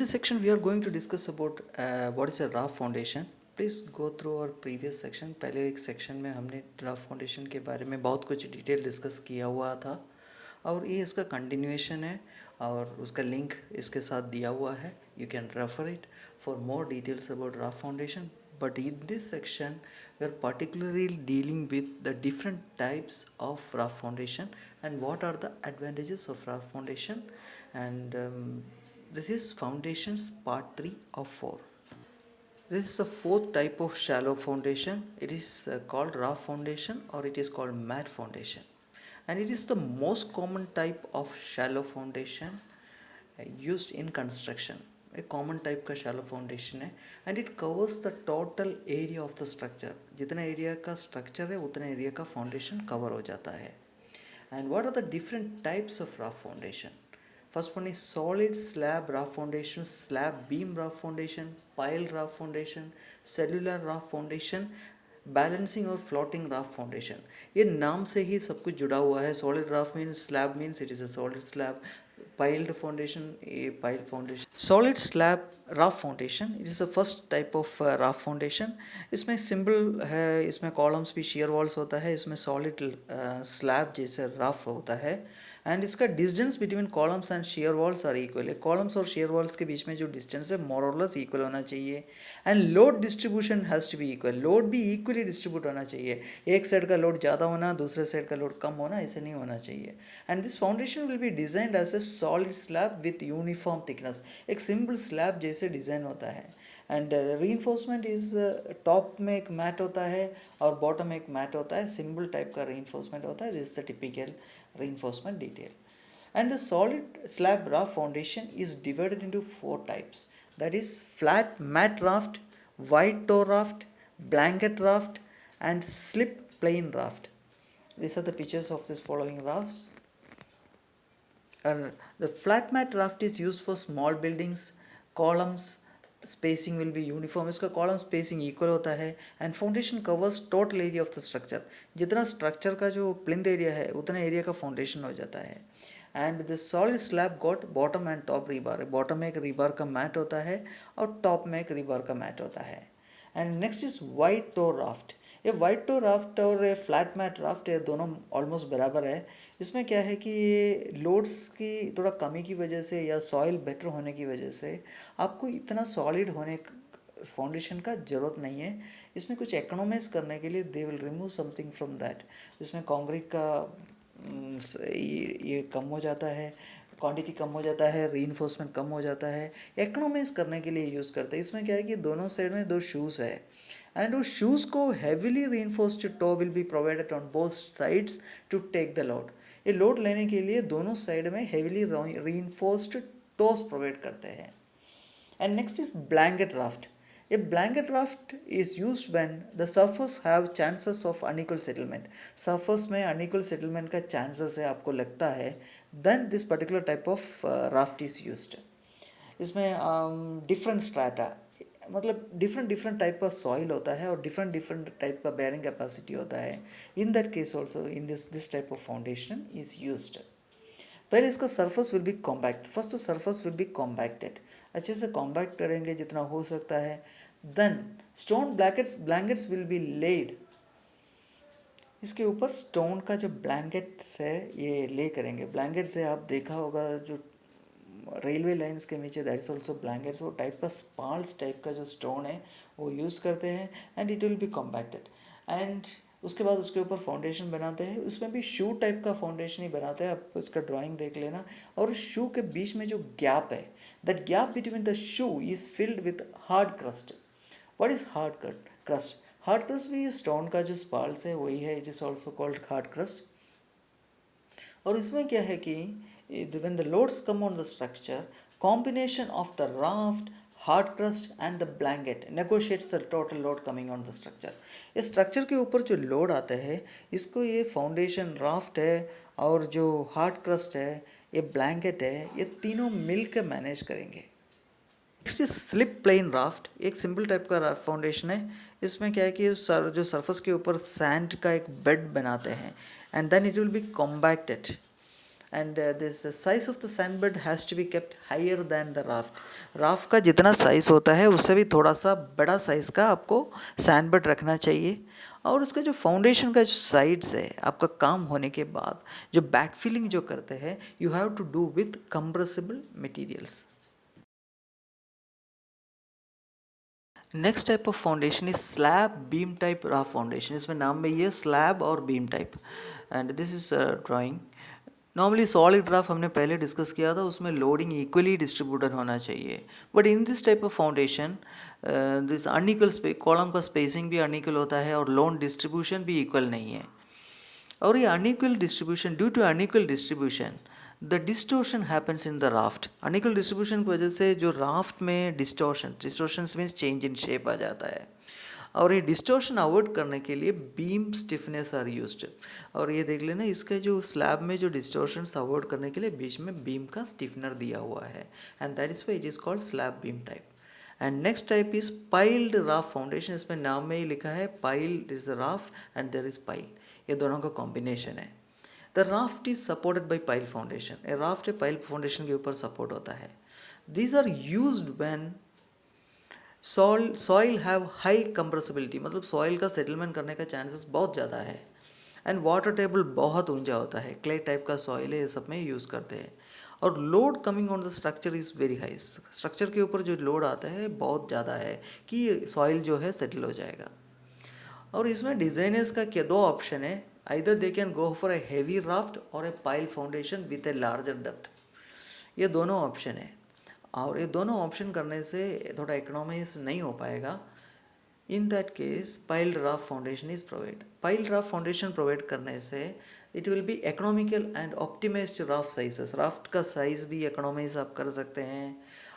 this section we are going to discuss about what is a raft foundation. Please go through our previous section. पहले एक section में हमने raft foundation के बारे में बहुत कुछ डिटेल डिस्कस किया हुआ था और ये इसका कंटिन्यूएशन है और उसका लिंक इसके साथ दिया हुआ है. You can refer it for more details about raft foundation. But in this section, we are particularly dealing with the different types of raft foundation and what are the advantages of raft foundation. And this is foundations part 3 of 4. This is the fourth type of shallow foundation. It is called raft foundation or it is called mat foundation. And it is the most common type of shallow foundation used in construction. एक common type का shallow foundation है and it covers the total area of the structure. जितना area का structure है उतना area का foundation cover हो जाता है. And what are the different types of raft foundation? First one is solid slab raft foundation, slab beam raft foundation, pile raft foundation, cellular raft foundation, balancing और floating raft foundation. ये नाम से ही सब कुछ जुड़ा हुआ है. Solid raft means slab means it is a solid slab. Piled foundation, a piled foundation. Solid slab raft foundation, it is the first type of raft foundation. इसमें सिंबल है, इसमें कॉलम्स भी शेयर वॉल्स होता है, इसमें solid slab जैसे raft होता है एंड इसका distance between columns and shear walls are equal है. कॉलम्स और शेयर वॉल्स के बीच में जो डिस्टेंस है मोर और लेस इक्वल होना चाहिए and load distribution has to be equal. Load भी इक्वली डिस्ट्रीब्यूट होना चाहिए. एक साइड का लोड ज़्यादा होना, दूसरे साइड का लोड कम होना, ऐसे नहीं होना चाहिए. And this foundation will be designed as a solid slab with uniform thickness. एक सिंपल स्लैब जैसे डिज़ाइन होता है. एंड रीइंफोर्समेंट इज टॉप में एक मैट होता है और बॉटम में एक मैट होता है. सिंपल टाइप का रीइंफोर्समेंट होता है. This is the typical reinforcement detail. And the solid slab raft foundation is divided into 4 types. That is flat mat raft, wide toe raft, blanket raft and slip plain raft. These are the pictures of this following rafts. And the flat mat raft is used for small buildings. Columns spacing will be uniform. इसका column spacing equal होता है and foundation covers total area of the structure. जितना structure का जो plinth area है उतना area का foundation हो जाता है. And the solid slab got bottom and top rebar. bottom में एक rebar का mat होता है और top में एक rebar का mat होता है. And next is wide toe raft. ये वाइड टो राफ्ट और ये फ्लैट मैट राफ्ट ये दोनों ऑलमोस्ट बराबर है. इसमें क्या है कि ये लोड्स की थोड़ा कमी की वजह से या सॉइल बेटर होने की वजह से आपको इतना सॉलिड होने फाउंडेशन का ज़रूरत नहीं है. इसमें कुछ इकोनॉमाइज करने के लिए they will remove something from that. इसमें कंक्रीट का ये कम हो जाता है, क्वांटिटी कम हो जाता है, रीइंफोर्समेंट कम हो जाता है. इकोनॉमाइज करने के लिए यूज़ करते हैं. इसमें क्या है कि दोनों साइड में 2 शूज़ है एंड उस शूज़ को heavily reinforced toe will be provided on both sides to take the load. ये लोड लेने के लिए दोनों साइड में हैवीली रीइंफोर्स्ड टोस प्रोवाइड करते हैं. And next is blanket raft. A blanket raft is used when the surface have chances of unequal settlement. Surface में unequal settlement का chances है, आपको लगता है, then this particular type of raft is used. इसमें different strata मतलब different type का soil होता है और different type का bearing capacity होता है. In that case also in this type of foundation is used. पहले इसका surface will be compact. First the surface will be compacted. अच्छे से कॉम्पैक्ट करेंगे जितना हो सकता है. Then stone blankets will be laid. इसके ऊपर स्टोन का जो ब्लैंकेट्स है ये ले करेंगे. ब्लैंकेट से आप देखा होगा जो रेलवे लाइंस के नीचे दैट इज ऑल्सो ब्लैंकेट्स. वो टाइप का स्पाल्स टाइप का जो स्टोन है वो यूज़ करते हैं and it will be compacted. And उसके बाद उसके ऊपर फाउंडेशन बनाते हैं. उसमें भी शू टाइप का फाउंडेशन ही बनाते हैं. आप उसका ड्राइंग देख लेना. और शू के बीच में जो गैप है that gap between the shoe is filled with hard crust. What is hard crust? Hard crust भी स्टोन का जो स्पाल्स है वही है. It is also called hard crust. और इसमें क्या है कि when the loads come on the structure combination of the raft, hard crust and the blanket negotiates the total load coming on the structure. ये स्ट्रक्चर के ऊपर जो load आता है इसको ये फाउंडेशन राफ्ट है और जो हार्ड क्रस्ट है ये ब्लैंकेट है, ये तीनों मिल के मैनेज करेंगे. Next is slip plane raft. एक सिंपल टाइप का राफ्ट फाउंडेशन है. इसमें क्या है कि जो सरफेस के ऊपर सैंड का एक बेड बनाते हैं and then it will be compacted and this size of the sand bed has to be kept higher than the raft. Raft का जितना साइज़ होता है उससे भी थोड़ा सा बड़ा साइज़ का आपको सैंड बेड रखना चाहिए। और उसका जो फाउंडेशन का जो साइड्स है आपका काम होने के बाद जो बैक फिलिंग जो करते हैं you have to do with compressible materials. Next type of foundation is slab beam type raft foundation. इसमें नाम में ये स्लैब और beam type and this is drawing. Normally solid raft हमने पहले डिस्कस किया था, उसमें लोडिंग इक्वली डिस्ट्रीब्यूटेड होना चाहिए। But in this type of foundation this unequal column का स्पेसिंग भी अनइक्वल होता है और लोड डिस्ट्रीब्यूशन भी इक्वल नहीं है। और ये unequal distribution, due to unequal distribution the distortion happens in the raft. Unequal distribution की वजह से जो राफ्ट में distortion means change in shape आ जाता है। और ये डिस्टोर्शन अवॉइड करने के लिए बीम स्टिफनेस आर यूज्ड। और ये देख लेना, इसके जो स्लैब में जो डिस्टोर्शंस अवॉइड करने के लिए बीच में बीम का स्टिफनर दिया हुआ है and that is why it is called slab beam type. And next type is piled raft foundation. इसमें नाम में ही लिखा है pile, this is raft and there is pile, ये दोनों का कॉम्बिनेशन है। The raft is supported by pile foundation. A raft pile foundation के ऊपर सपोर्ट होता है। These are used when soil have high compressibility, मतलब सॉइल का सेटलमेंट करने का चांसेस बहुत ज़्यादा है एंड वाटर टेबल बहुत ऊंचा होता है, क्ले टाइप का सॉइल है, ये सब में यूज़ करते हैं। और load coming on the structure is very high. Structure के ऊपर जो लोड आता है बहुत ज़्यादा है कि सॉइल जो है सेटल हो जाएगा। और इसमें डिज़ाइनर्स का क्या दो ऑप्शन है, either they can go for a heavy raft or a pile foundation with a larger depth. ये दोनों ऑप्शन है और ये दोनों ऑप्शन करने से थोड़ा इकोनॉमिक्स नहीं हो पाएगा। In that case piled raft foundation is provide. Piled raft foundation provide करने से it will be economical and optimized raft sizes. Raft का साइज भी इकोनॉमाइज आप कर सकते हैं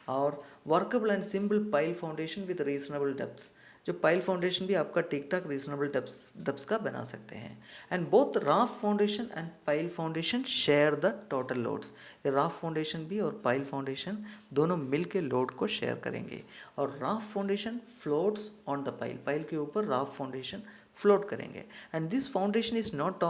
और workable and simple pile foundation with reasonable depths. जो पाइल फाउंडेशन भी आपका ठीक ठाक रीजनेबल डेप्थ्स का बना सकते हैं। And both raft foundation and pile foundation share the total loads. Raft foundation भी और पाइल फाउंडेशन दोनों मिल के लोड को शेयर करेंगे और raft foundation floats on the pile, pile के ऊपर राफ्ट फाउंडेशन फ्लोट करेंगे। And this foundation is not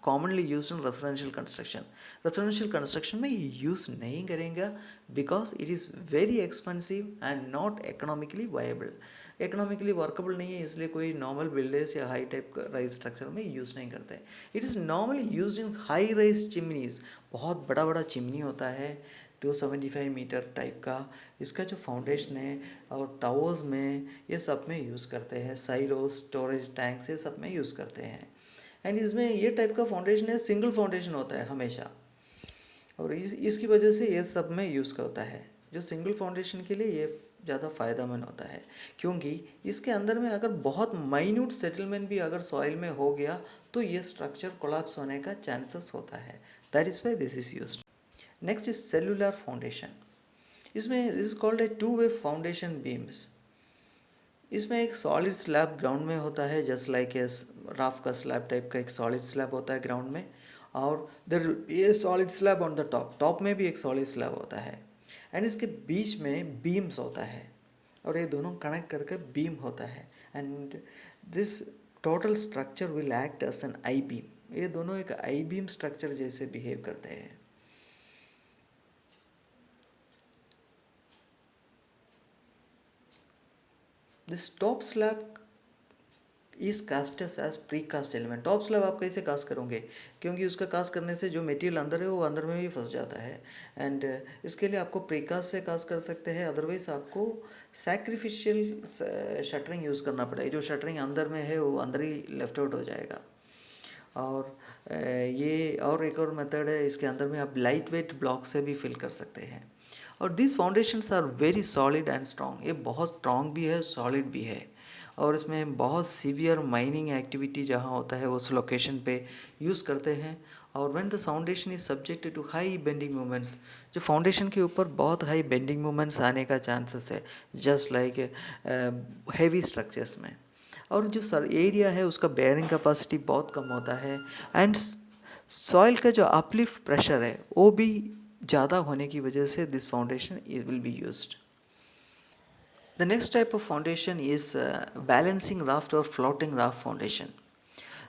commonly use in residential construction. Residential construction में ये यूज़ नहीं करेंगे because it is very expensive and not economically viable. Economically workable नहीं है, इसलिए कोई नॉर्मल बिल्डर्स या हाई टाइप राइज स्ट्रक्चर में यूज़ नहीं करते। It is normally use in high rise chimneys. बहुत बड़ा बड़ा चिमनी होता है 275 मीटर टाइप का, इसका जो फाउंडेशन है और टावर्स में ये सब में यूज़ करते हैं। साइलोज, स्टोरेज टैंक्स, ये सब में यूज़ करते हैं। एंड इसमें ये टाइप का फाउंडेशन है, सिंगल फाउंडेशन होता है हमेशा और इसकी वजह से ये सब में यूज़ होता है। जो सिंगल फाउंडेशन के लिए ये ज़्यादा फ़ायदेमंद होता है क्योंकि इसके अंदर में अगर बहुत माइन्यूट सेटलमेंट भी अगर सॉइल में हो गया तो ये स्ट्रक्चर कोलैप्स होने का चांसेस होता है। That is why this is used. Next is cellular foundation. इसमें this is called a two way foundation beams. इसमें एक सॉलिड स्लैब ग्राउंड में होता है, जस्ट लाइक ए राफ का स्लैब टाइप का एक सॉलिड स्लैब होता है ग्राउंड में और ये solid slab on the top में भी एक सॉलिड स्लैब होता है एंड इसके बीच में बीम्स होता है और ये दोनों कनेक्ट करके बीम होता है and this total structure will act as an I beam. ये दोनों एक आई बीम स्ट्रक्चर जैसे बिहेव करते हैं। This top slab is casted as precast element. Top slab आप कैसे कास्ट करोगे क्योंकि उसका कास्ट करने से जो मटेरियल अंदर है वो अंदर में भी फंस जाता है एंड इसके लिए आपको प्री कास्ट से कास्ट कर सकते हैं, अदरवाइज आपको सैक्रिफिशियल शटरिंग यूज़ करना पड़ेगा। जो शटरिंग अंदर में है वो अंदर ही लेफ्ट आउट हो जाएगा। और ये और एक और मेथड है, इसके अंदर में आप लाइट वेट ब्लॉक से भी फिल कर सकते हैं। और this foundations are very solid and strong. ये बहुत स्ट्रॉन्ग भी है, सॉलिड भी है और इसमें बहुत सीवियर माइनिंग एक्टिविटी जहाँ होता है उस लोकेशन पे यूज़ करते हैं। और when the foundation is subjected to high bending movements, जो फाउंडेशन के ऊपर बहुत हाई बेंडिंग मूवमेंट्स आने का चांसेस है जस्ट लाइक हैवी स्ट्रक्चर्स में। और जो सर एरिया है उसका बेयरिंग कैपेसिटी बहुत कम होता है एंड सॉइल का जो अपलिफ्ट प्रेशर है वो भी ज़्यादा होने की वजह से this foundation will be used. The next type of foundation is balancing raft or floating raft foundation.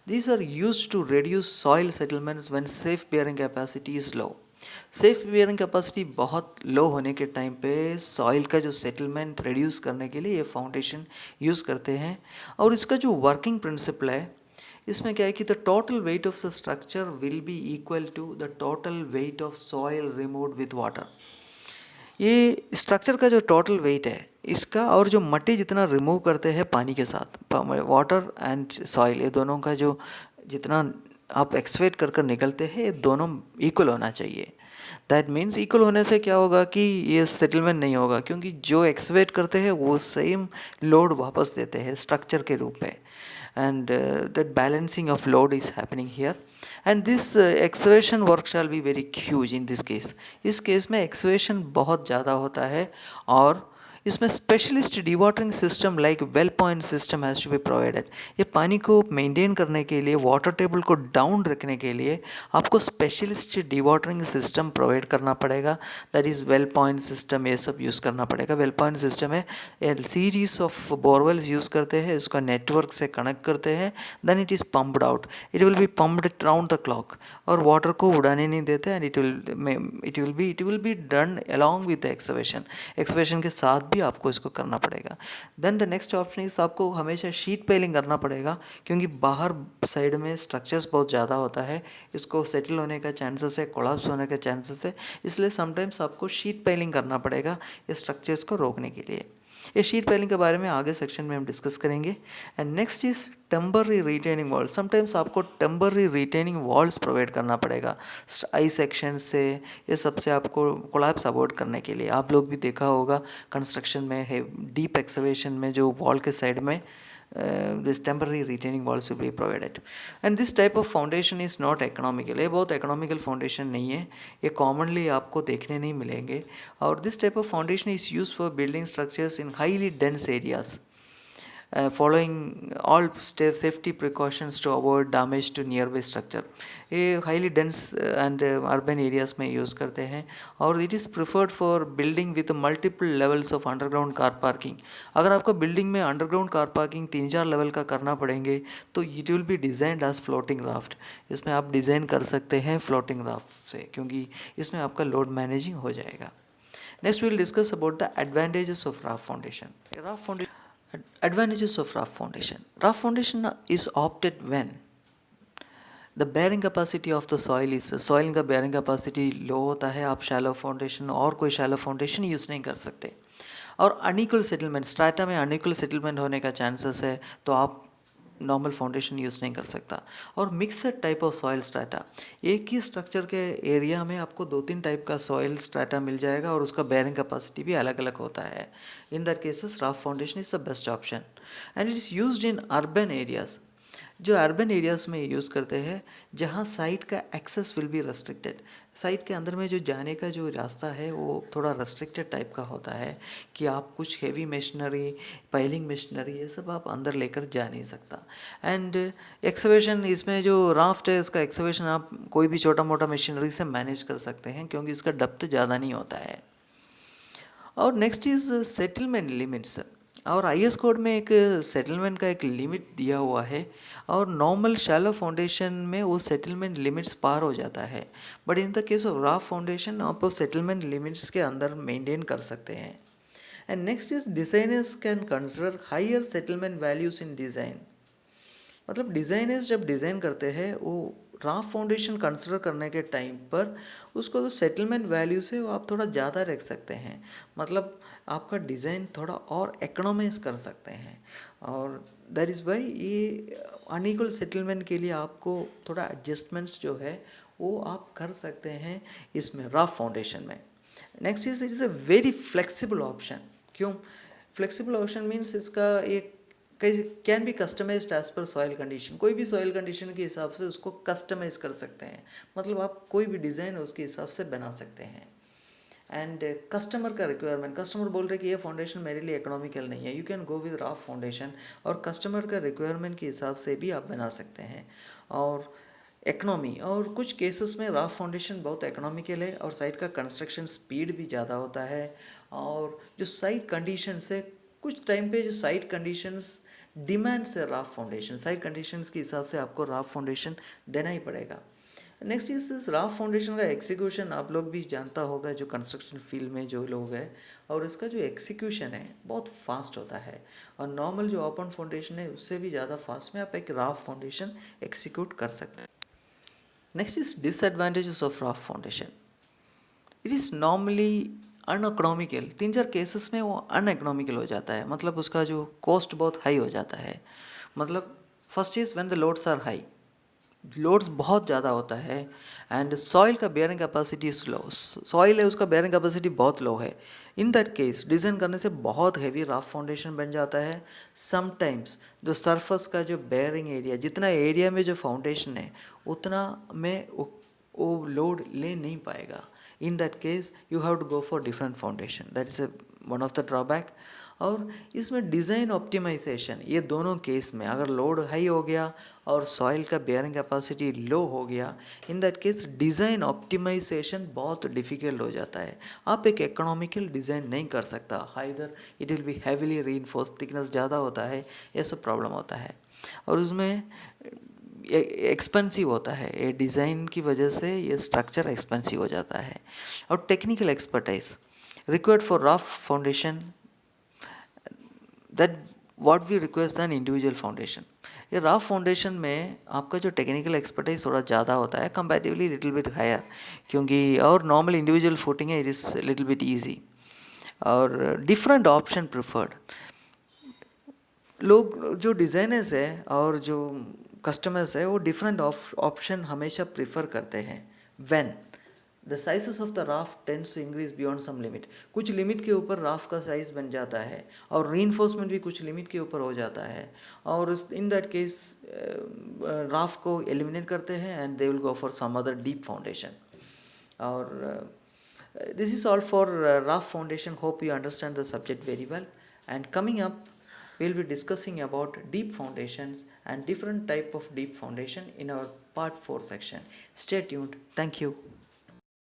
These are used to reduce soil settlements when safe bearing capacity is low. Safe bearing capacity बहुत लो होने के time पे soil का जो settlement reduce करने के लिए ये फाउंडेशन यूज़ करते हैं। और इसका जो वर्किंग प्रिंसिपल है, इसमें क्या है कि the total weight of the structure will be equal to the total weight of soil removed with water. ये स्ट्रक्चर का जो टोटल वेट है इसका, और जो मट्टी जितना रिमूव करते हैं पानी के साथ, वाटर एंड सॉइल, ये दोनों का जो जितना आप एक्सवेट कर कर निकलते हैं, ये दोनों इक्वल होना चाहिए। दैट मीन्स इक्वल होने से क्या होगा कि ये सेटलमेंट नहीं होगा, क्योंकि जो एक्सवेट करते हैं वो सेम लोड वापस देते हैं स्ट्रक्चर के रूप में, and that balancing of load is happening here, and this excavation work shall be very huge in this case। इस केस में excavation बहुत ज़्यादा होता है, और इसमें specialist dewatering system like well point system has to be provided. ये पानी को मेंटेन करने के लिए, वाटर टेबल को डाउन रखने के लिए आपको स्पेशलिस्ट डिवाटरिंग सिस्टम प्रोवाइड करना पड़ेगा। That is well point system, ये सब यूज़ करना पड़ेगा। वेल पॉइंट सिस्टम है, सीरीज ऑफ बोरवेल्स यूज़ करते हैं, इसका नेटवर्क से कनेक्ट करते हैं, then it is pumped out, it will be pumped round the clock, और वाटर को उड़ाने नहीं देते, and it will be done along with the excavation के साथ भी आपको इसको करना पड़ेगा। Then the next option is, आपको हमेशा शीट पेलिंग करना पड़ेगा, क्योंकि बाहर साइड में स्ट्रक्चर्स बहुत ज़्यादा होता है, इसको सेटल होने का चांसेस है, कोलैप्स होने का चांसेस है, इसलिए समटाइम्स आपको शीट पेलिंग करना पड़ेगा इस स्ट्रक्चर्स को रोकने के लिए। ये शीट पेलिंग के बारे में आगे सेक्शन में हम डिस्कस करेंगे। And next is temporary retaining wall. Sometimes आपको टेम्पररी रिटेनिंग वॉल्स प्रोवाइड करना पड़ेगा आई सेक्शन से, ये सबसे आपको कोलैप्स अवॉइड करने के लिए। आप लोग भी देखा होगा कंस्ट्रक्शन में है, डीप एक्सवेशन में जो वॉल के साइड में this temporary retaining walls will be provided, and this type of foundation is not economical। ये बहुत economical foundation नहीं है, ये commonly आपको देखने नहीं मिलेंगे। और this type of foundation is used for building structures in highly dense areas, following all safety precautions to avoid damage to nearby structure। ये highly dense and urban areas में यूज़ करते हैं, और it is preferred for building with multiple levels of underground car parking. अगर आपका building में underground car parking 3-4 level का करना पड़ेंगे, तो it will be designed as floating raft. इसमें आप डिज़ाइन कर सकते हैं फ्लोटिंग राफ्ट से, क्योंकि इसमें आपका लोड मैनेजिंग हो जाएगा। Next we will discuss about the advantages of raft foundation. Advantages of raft foundation. Raft foundation is opted when the bearing capacity of the soil is, soil का bearing capacity low होता है, आप shallow foundation और कोई shallow foundation use नहीं कर सकते। और अनइक्वल सेटलमेंट, स्ट्राटा में अनइक्वल सेटलमेंट होने का चांसेस है, तो आप नॉर्मल फाउंडेशन यूज़ नहीं कर सकता। और mixed type of soil strata, एक ही स्ट्रक्चर के एरिया में आपको 2-3 टाइप का सॉइल स्ट्राटा मिल जाएगा, और उसका बेयरिंग कैपेसिटी भी अलग अलग होता है। In that cases raft foundation is the best option, and it is used in urban areas. जो अर्बन एरियाज़ में यूज़ करते हैं, जहाँ साइट का access will be restricted. Site के अंदर में जो जाने का जो रास्ता है वो थोड़ा रेस्ट्रिक्टेड टाइप का होता है, कि आप कुछ हेवी मशीनरी, पाइलिंग मशीनरी, ये सब आप अंदर लेकर जा नहीं सकता। एंड एक्सवेशन, इसमें जो राफ्ट है इसका एक्सवेशन आप कोई भी छोटा मोटा मशीनरी से मैनेज कर सकते हैं, क्योंकि इसका डेप्थ ज़्यादा नहीं होता है। और नेक्स्ट इज़ सेटलमेंट लिमिट्स। और IS कोड में एक सेटलमेंट का एक लिमिट दिया हुआ है, और नॉर्मल शैलो फाउंडेशन में वो सेटलमेंट लिमिट्स पार हो जाता है, but in the case of raft foundation आप सेटलमेंट लिमिट्स के अंदर मेंटेन कर सकते हैं। And next is designers can consider higher settlement values in design. मतलब डिज़ाइनर्स जब डिज़ाइन करते हैं, वो राफ्ट फाउंडेशन कंसिडर करने के टाइम पर उसको जो सेटलमेंट वैल्यूज है वो आप थोड़ा ज़्यादा रख सकते हैं, मतलब आपका डिज़ाइन थोड़ा और इकोनॉमाइज कर सकते हैं। और दैट इज़ वाई ये अनइक्वल सेटलमेंट के लिए आपको थोड़ा एडजस्टमेंट्स जो है वो आप कर सकते हैं इसमें राफ्ट फाउंडेशन में। Next is it is a very flexible option. क्यों फ्लेक्सिबल ऑप्शन मीन्स, इसका एक can be customized as per soil condition. कोई भी सॉइल कंडीशन के हिसाब से उसको कस्टमाइज कर सकते हैं, मतलब आप कोई भी डिज़ाइन उसके हिसाब से बना सकते हैं। एंड कस्टमर का रिक्वायरमेंट, कस्टमर बोल रहे कि ये फाउंडेशन मेरे लिए इकोनॉमिकल नहीं है, you can go with raft foundation, और कस्टमर का रिक्वायरमेंट के हिसाब से भी आप बना सकते हैं। और इकनॉमी, और कुछ केसेस में राफ्ट फाउंडेशन बहुत इकोनॉमिकल है, और साइट का कंस्ट्रक्शन स्पीड भी ज़्यादा होता है। और जो साइट कंडीशंस है, कुछ टाइम पे जो साइट कंडीशंस डिमांड से राफ फाउंडेशन, साइट कंडीशंस के हिसाब से आपको राफ फाउंडेशन देना ही पड़ेगा। नेक्स्ट इस राफ फाउंडेशन का एग्जीक्यूशन आप लोग भी जानता होगा, जो कंस्ट्रक्शन फील्ड में जो लोग हैं, और इसका जो एग्जीक्यूशन है बहुत फास्ट होता है, और नॉर्मल जो ओपन फाउंडेशन है उससे भी ज़्यादा फास्ट में आप एक राफ फाउंडेशन एग्जीक्यूट कर सकते हैं। Next is disadvantages of raft foundation. It is normally uneconomical. 3-4 cases में वो अनइकोनॉमिकल हो जाता है, मतलब उसका जो कॉस्ट बहुत हाई हो जाता है। मतलब first is when the loads are high, loads बहुत ज़्यादा होता है, एंड सॉइल का bearing capacity is low, soil है उसका बेयरिंग कैपेसिटी बहुत लो है। इन दैट केस डिज़ाइन करने से बहुत हैवी राफ फाउंडेशन बन जाता है। समटाइम्स जो सरफेस का जो बेयरिंग एरिया, जितना एरिया में जो फाउंडेशन है उतना में वो लोड ले नहीं पाएगा। In that case you have to go for different foundation, that is one of the drawback. और इसमें डिज़ाइन ऑप्टिमाइजेशन, ये दोनों केस में अगर लोड हाई हो गया और सॉइल का बेयरिंग कैपेसिटी लो हो गया, in that case design optimization बहुत डिफ़िकल्ट हो जाता है। आप एक इकोनॉमिकल डिज़ाइन नहीं कर सकता, Haider it will B heavily reinforce, thickness ज़्यादा होता है, ये सब प्रॉब्लम होता है, और उसमें एक्सपेंसिव होता है। ये डिज़ाइन की वजह से ये स्ट्रक्चर एक्सपेंसिव हो जाता है। और technical expertise required for raft foundation, that what we request than individual foundation. ये रफ फाउंडेशन में आपका जो टेक्निकल एक्सपर्टाइज थोड़ा ज़्यादा होता है, कंपैरेटिवली लिटिल बिट हायर, क्योंकि और नॉर्मल इंडिविजुअल फुटिंग है, it is little bit easy. और डिफरेंट ऑप्शन प्रिफर्ड, लोग जो डिज़ाइनर्स है और जो कस्टमर्स है वो डिफरेंट ऑप्शन हमेशा प्रिफर करते हैं। When the sizes of the raft tends to increase beyond some limit, कुछ लिमिट के ऊपर राफ्ट का साइज बन जाता है, और रीइंफोर्समेंट भी कुछ लिमिट के ऊपर हो जाता है, और इन दैट केस राफ्ट को एलिमिनेट करते हैं and they will go for some other deep foundation. और this is all for raft foundation. Hope you understand the subject very well. And coming up, we'll be discussing about deep foundations and different type of deep foundation in our part 4 section. Stay tuned. Thank you.